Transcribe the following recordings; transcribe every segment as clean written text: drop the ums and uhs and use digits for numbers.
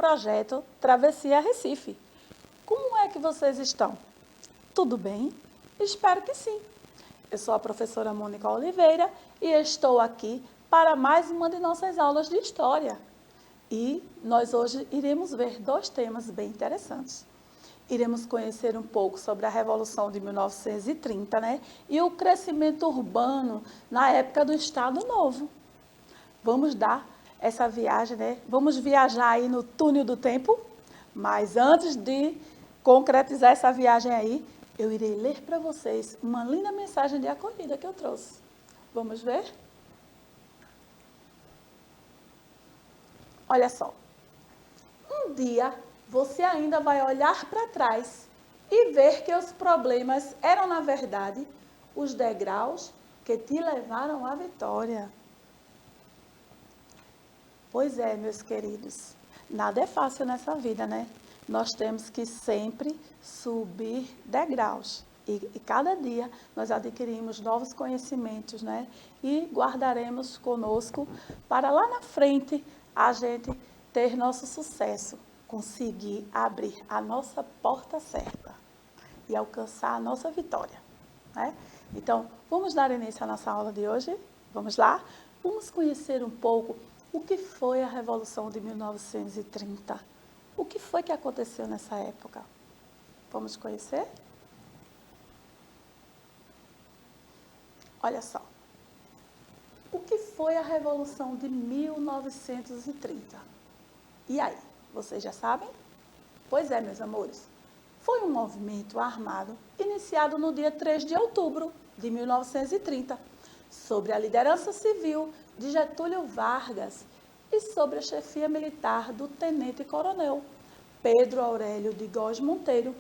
projeto Travessia Recife. Como é que vocês estão? Tudo bem? Espero que sim. Eu sou a professora Mônica Oliveira e estou aqui para mais uma de nossas aulas de História. E nós hoje iremos ver dois temas bem interessantes. Iremos conhecer um pouco sobre a Revolução de 1930, né? E o crescimento urbano na época do Estado Novo. Vamos dar essa viagem, né? Vamos viajar aí no túnel do tempo, mas antes de concretizar essa viagem aí, eu irei ler para vocês uma linda mensagem de acolhida que eu trouxe. Vamos ver? Olha só. Um dia você ainda vai olhar para trás e ver que os problemas eram, na verdade, os degraus que te levaram à vitória. Pois é, meus queridos, nada é fácil nessa vida, né? Nós temos que sempre subir degraus. E cada dia nós adquirimos novos conhecimentos, né? E guardaremos conosco para lá na frente a gente ter nosso sucesso, conseguir abrir a nossa porta certa e alcançar a nossa vitória, né? Então, vamos dar início à nossa aula de hoje? Vamos lá? Vamos conhecer um pouco o que foi a Revolução de 1930. O que foi que aconteceu nessa época? Vamos conhecer? Olha só. O que foi a Revolução de 1930? E aí, vocês já sabem? Pois é, meus amores. Foi um movimento armado iniciado no dia 3 de outubro de 1930, sob a liderança civil de Getúlio Vargas e sob a chefia militar do tenente-coronel Pedro Aurélio de Góes Monteiro,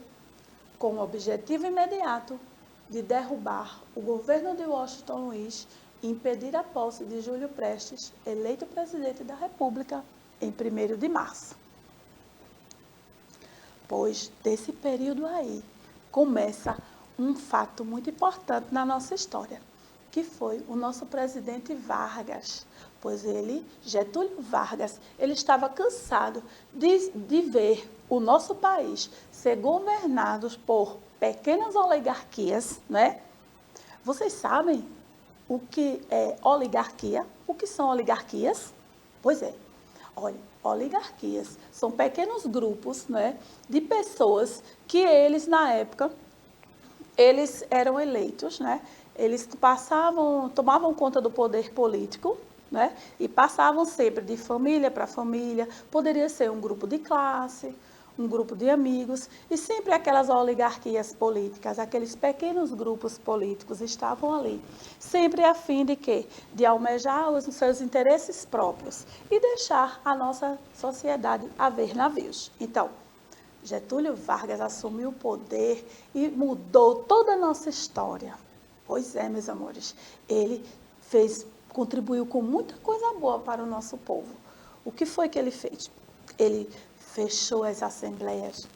com o objetivo imediato de derrubar o governo de Washington Luiz e impedir a posse de Júlio Prestes, eleito presidente da República em 1º de março. Pois desse período aí começa um fato muito importante na nossa história, que foi o nosso presidente Vargas, pois ele, Getúlio Vargas, ele estava cansado de ver o nosso país ser governado por pequenas oligarquias, né? Vocês sabem o que é oligarquia? O que são oligarquias? Pois é, olha, oligarquias são pequenos grupos, né, de pessoas que eles, na época, eles eram eleitos, né? Eles tomavam conta do poder político, né? E passavam sempre de família para família. Poderia ser um grupo de classe, um grupo de amigos, e sempre aquelas oligarquias políticas, aqueles pequenos grupos políticos estavam ali, sempre a fim de quê? De almejar os seus interesses próprios e deixar a nossa sociedade a ver navios. Então, Getúlio Vargas assumiu o poder e mudou toda a nossa história. Pois é, meus amores, ele contribuiu com muita coisa boa para o nosso povo. O que foi que ele fez? Ele fechou as assembleias,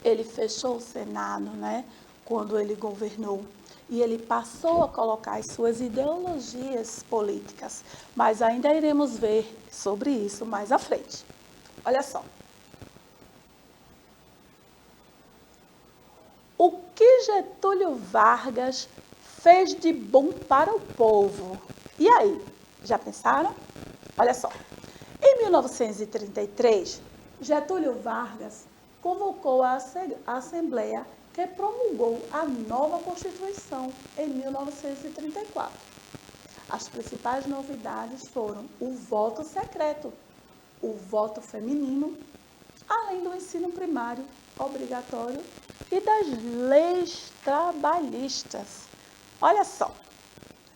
ele fechou o Senado, né, quando ele governou. E ele passou a colocar as suas ideologias políticas. Mas ainda iremos ver sobre isso mais à frente. Olha só. O que Getúlio Vargas fez de bom para o povo? E aí, já pensaram? Olha só, em 1933, Getúlio Vargas convocou a Assembleia que promulgou a nova Constituição em 1934. As principais novidades foram o voto secreto, o voto feminino, além do ensino primário obrigatório e das leis trabalhistas. Olha só,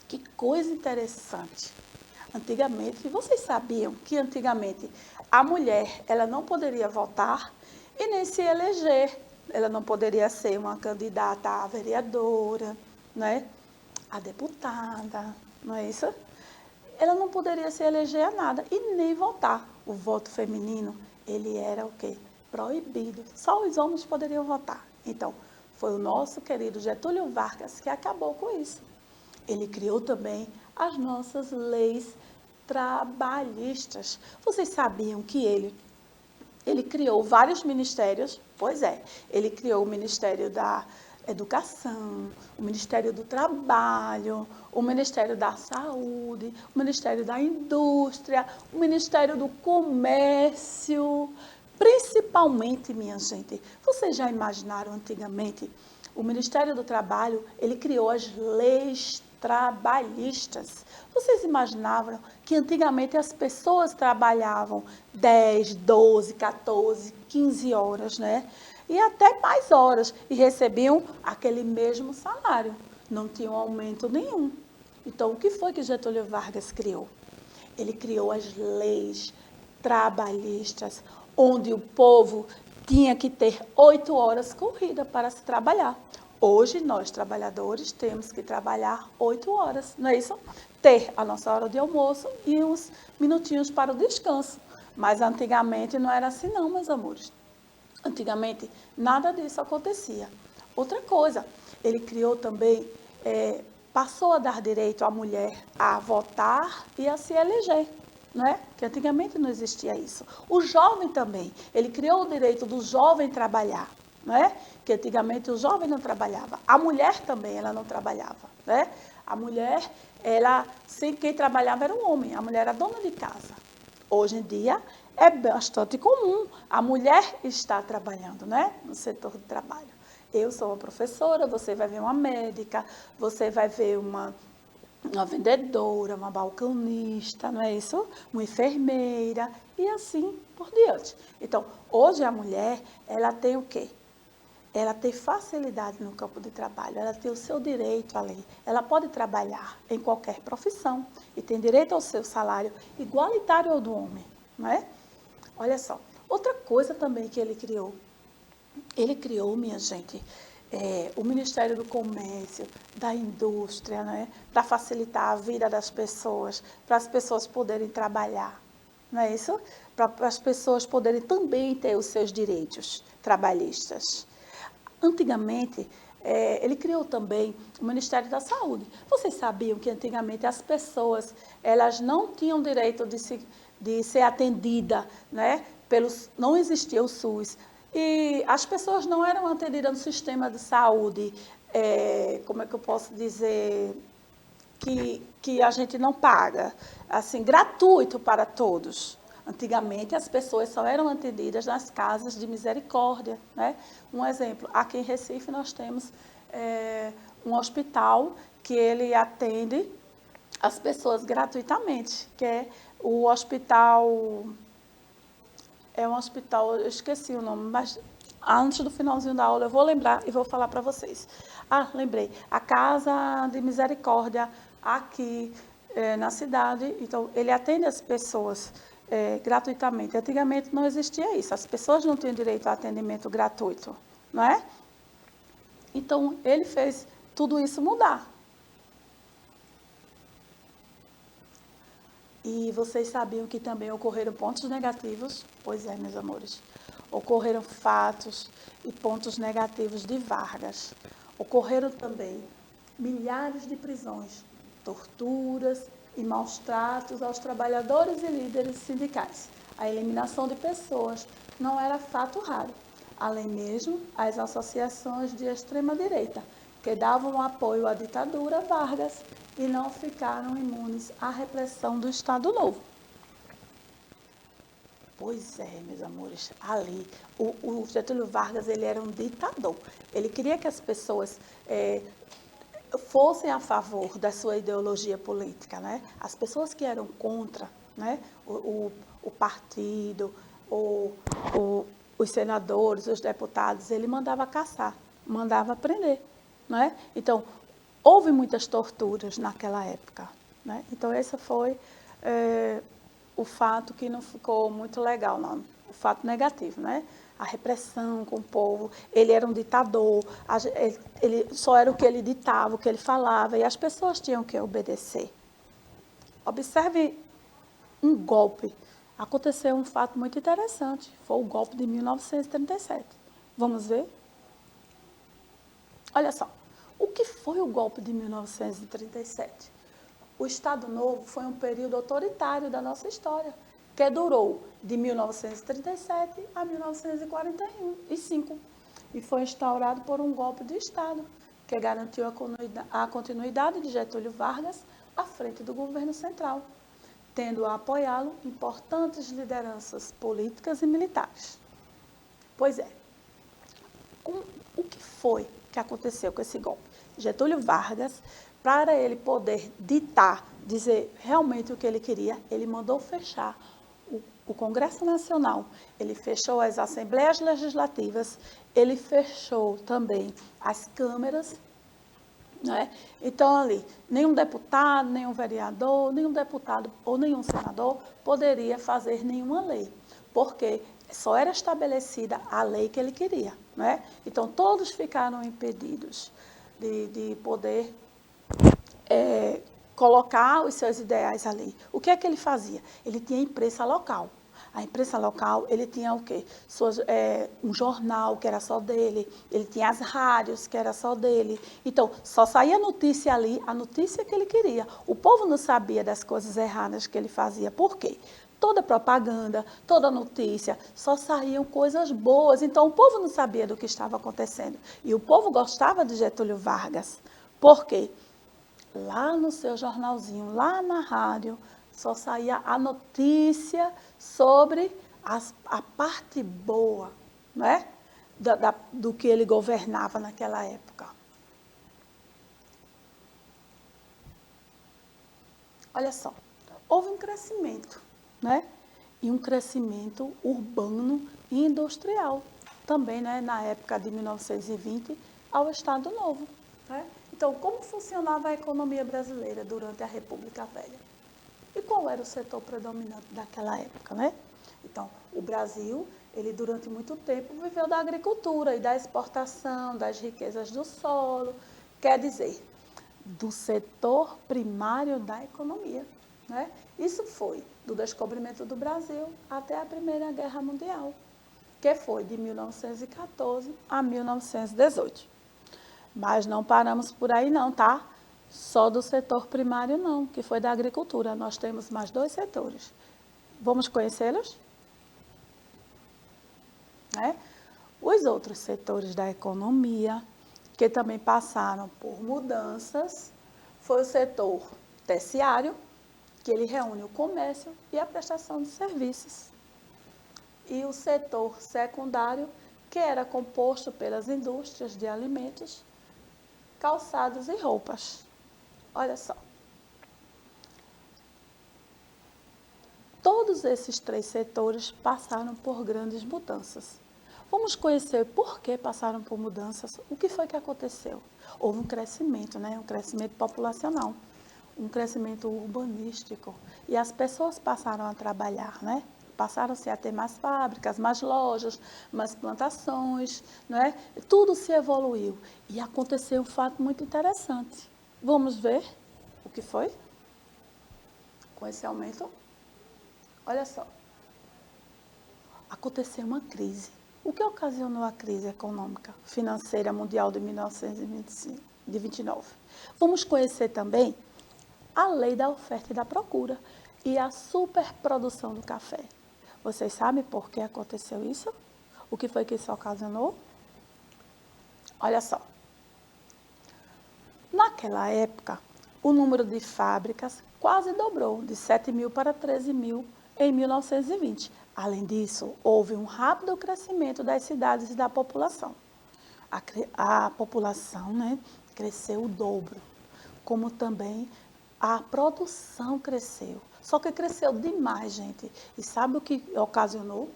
que coisa interessante. Antigamente, vocês sabiam que antigamente a mulher ela não poderia votar e nem se eleger. Ela não poderia ser uma candidata a vereadora, né? A deputada, não é isso? Ela não poderia se eleger a nada e nem votar. O voto feminino, ele era o quê? Proibido. Só os homens poderiam votar. Então, foi o nosso querido Getúlio Vargas que acabou com isso. Ele criou também as nossas leis trabalhistas. Vocês sabiam que ele Ele criou vários ministérios, pois é, ele criou o Ministério da Educação, o Ministério do Trabalho, o Ministério da Saúde, o Ministério da Indústria, o Ministério do Comércio, principalmente, minha gente, vocês já imaginaram antigamente, o Ministério do Trabalho, ele criou as leis trabalhistas. Vocês imaginavam que antigamente as pessoas trabalhavam 10, 12, 14, 15 horas, né? E até mais horas, e recebiam aquele mesmo salário. Não tinham aumento nenhum. Então, o que foi que Getúlio Vargas criou? Ele criou as leis trabalhistas, onde o povo tinha que ter 8 horas corrida para se trabalhar. Hoje, nós, trabalhadores, temos que trabalhar 8 horas, não é isso? Ter a nossa hora de almoço e uns minutinhos para o descanso. Mas antigamente não era assim não, meus amores. Antigamente, nada disso acontecia. Outra coisa, ele criou também, passou a dar direito à mulher a votar e a se eleger, né? Que antigamente não existia isso. O jovem também, ele criou o direito do jovem trabalhar, né? Que antigamente o jovem não trabalhava. A mulher também, ela não trabalhava, né? A mulher, quem trabalhava era o homem, a mulher era dona de casa. Hoje em dia, é bastante comum a mulher estar trabalhando, né? No setor de trabalho. Eu sou uma professora, você vai ver uma médica, você vai ver uma vendedora, uma balconista, não é isso? Uma enfermeira e assim por diante. Então, hoje a mulher, ela tem o quê? Ela tem facilidade no campo de trabalho, ela tem o seu direito ali. Ela pode trabalhar em qualquer profissão e tem direito ao seu salário igualitário ao do homem, não é? Olha só, outra coisa também que ele criou, minha gente, o Ministério do Comércio, da Indústria, né, para facilitar a vida das pessoas, para as pessoas poderem trabalhar, não é isso? Para as pessoas poderem também ter os seus direitos trabalhistas. Antigamente, ele criou também o Ministério da Saúde. Vocês sabiam que antigamente as pessoas, elas não tinham direito de ser atendida, né? Não existia o SUS. E as pessoas não eram atendidas no sistema de saúde, como é que eu posso dizer, que a gente não paga, assim, gratuito para todos. Antigamente, as pessoas só eram atendidas nas casas de misericórdia, né? Um exemplo, aqui em Recife nós temos um hospital que ele atende as pessoas gratuitamente, que é o hospital... É um hospital, eu esqueci o nome, mas antes do finalzinho da aula eu vou lembrar e vou falar para vocês. Ah, lembrei, a Casa de Misericórdia aqui na cidade, então ele atende as pessoas gratuitamente. Antigamente não existia isso, as pessoas não tinham direito a atendimento gratuito, não é? Então ele fez tudo isso mudar. E vocês sabiam que também ocorreram pontos negativos? Pois é, meus amores. Ocorreram fatos e pontos negativos de Vargas. Ocorreram também milhares de prisões, torturas e maus tratos aos trabalhadores e líderes sindicais. A eliminação de pessoas não era fato raro. Além mesmo, as associações de extrema-direita, que davam apoio à ditadura Vargas e não ficaram imunes à repressão do Estado Novo. Pois é, meus amores, ali, o Getúlio Vargas, ele era um ditador. Ele queria que as pessoas fossem a favor da sua ideologia política, né? As pessoas que eram contra, né, o partido, os senadores, os deputados, ele mandava caçar, mandava prender, né? Então, houve muitas torturas naquela época, né? Então, esse foi o fato que não ficou muito legal, não. O fato negativo, né? A repressão com o povo, ele era um ditador, ele só era o que ele ditava, o que ele falava, e as pessoas tinham que obedecer. Observe um golpe. Aconteceu um fato muito interessante, foi o golpe de 1937. Vamos ver? Olha só, o que foi o golpe de 1937? O Estado Novo foi um período autoritário da nossa história. que durou de 1937 a 1945 e foi instaurado por um golpe de Estado, que garantiu a continuidade de Getúlio Vargas à frente do governo central, tendo a apoiá-lo importantes lideranças políticas e militares. Pois é, o que foi que aconteceu com esse golpe? Getúlio Vargas, para ele poder dizer realmente o que ele queria, ele mandou fechar o Congresso Nacional, ele fechou as Assembleias Legislativas, ele fechou também as câmeras, né? Então, ali, nenhum deputado, nenhum vereador, nenhum deputado ou nenhum senador poderia fazer nenhuma lei, porque só era estabelecida a lei que ele queria, né? Então, todos ficaram impedidos de poder colocar os seus ideais ali. O que é que ele fazia? Ele tinha imprensa local. A imprensa local, ele tinha o quê? Um jornal que era só dele, ele tinha as rádios que era só dele. Então, só saía notícia ali, a notícia que ele queria. O povo não sabia das coisas erradas que ele fazia. Por quê? Toda propaganda, toda notícia, só saíam coisas boas. Então, o povo não sabia do que estava acontecendo. E o povo gostava de Getúlio Vargas. Por quê? Lá no seu jornalzinho, lá na rádio, só saía a notícia sobre a parte boa, né? Do que ele governava naquela época. Olha só, houve um crescimento, né? E um crescimento urbano e industrial, também, né? Na época de 1920, ao Estado Novo, né? Então, como funcionava a economia brasileira durante a República Velha? E qual era o setor predominante daquela época, né? Então, o Brasil, ele durante muito tempo viveu da agricultura e da exportação, das riquezas do solo, quer dizer, do setor primário da economia, né? Isso foi do descobrimento do Brasil até a Primeira Guerra Mundial, que foi de 1914 a 1918. Mas não paramos por aí não, tá? Só do setor primário não, que foi da agricultura. Nós temos mais 2 setores. Vamos conhecê-los? Né? Os outros setores da economia, que também passaram por mudanças, foi o setor terciário, que ele reúne o comércio e a prestação de serviços. E o setor secundário, que era composto pelas indústrias de alimentos, calçados e roupas. Olha só. Todos esses 3 setores passaram por grandes mudanças. Vamos conhecer por que passaram por mudanças, o que foi que aconteceu. Houve um crescimento, né? Um crescimento populacional, um crescimento urbanístico. E as pessoas passaram a trabalhar, né? Passaram-se a ter mais fábricas, mais lojas, mais plantações, né? Tudo se evoluiu. E aconteceu um fato muito interessante. Vamos ver o que foi com esse aumento? Olha só. Aconteceu uma crise. O que ocasionou a crise econômica financeira mundial de 1929? Vamos conhecer também a lei da oferta e da procura e a superprodução do café. Vocês sabem por que aconteceu isso? O que foi que isso ocasionou? Olha só. Naquela época, o número de fábricas quase dobrou, de 7 mil para 13 mil em 1920. Além disso, houve um rápido crescimento das cidades e da população. A população, né, cresceu o dobro, como também a produção cresceu. Só que cresceu demais, gente. E sabe o que ocasionou?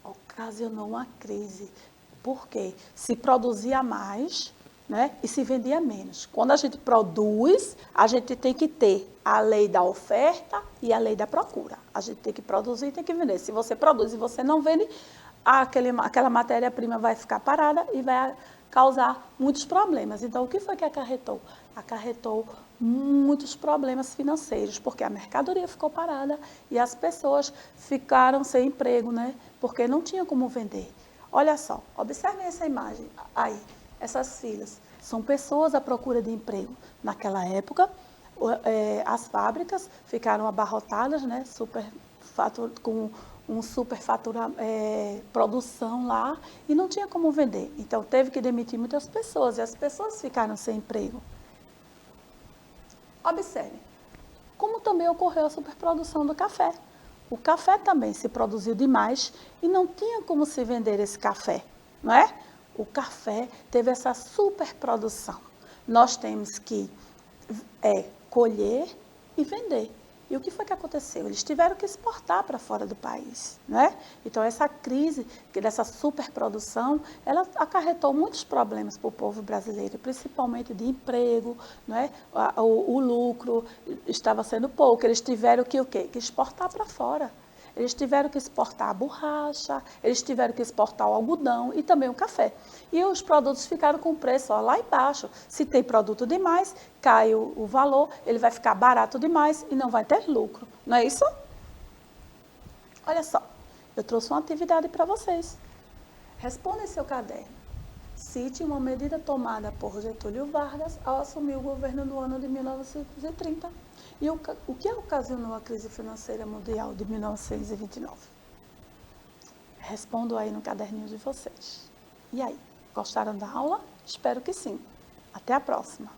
Ocasionou uma crise. Por quê? Se produzia mais, né, e se vendia menos. Quando a gente produz, a gente tem que ter a lei da oferta e a lei da procura. A gente tem que produzir e tem que vender. Se você produz e você não vende, aquela matéria-prima vai ficar parada e vai causar muitos problemas. Então, o que foi que acarretou? Acarretou muitos problemas financeiros, porque a mercadoria ficou parada e as pessoas ficaram sem emprego, né? Porque não tinha como vender. Olha só, observem essa imagem aí, essas filas. São pessoas à procura de emprego. Naquela época, as fábricas ficaram abarrotadas, né, com produção lá e não tinha como vender. Então, teve que demitir muitas pessoas e as pessoas ficaram sem emprego. Observe, como também ocorreu a superprodução do café. O café também se produziu demais e não tinha como se vender esse café, não é? O café teve essa superprodução. Nós temos que colher e vender. E o que foi que aconteceu? Eles tiveram que exportar para fora do país, né? Então, essa crise dessa superprodução, ela acarretou muitos problemas para o povo brasileiro, principalmente de emprego, né? O lucro estava sendo pouco, eles tiveram que o quê? Que exportar para fora. Eles tiveram que exportar a borracha, eles tiveram que exportar o algodão e também o café. E os produtos ficaram com o preço lá embaixo. Se tem produto demais, cai o valor, ele vai ficar barato demais e não vai ter lucro. Não é isso? Olha só, eu trouxe uma atividade para vocês. Responda em seu caderno. Cite uma medida tomada por Getúlio Vargas ao assumir o governo no ano de 1930. E o que ocasionou a crise financeira mundial de 1929? Respondo aí no caderninho de vocês. E aí, gostaram da aula? Espero que sim. Até a próxima!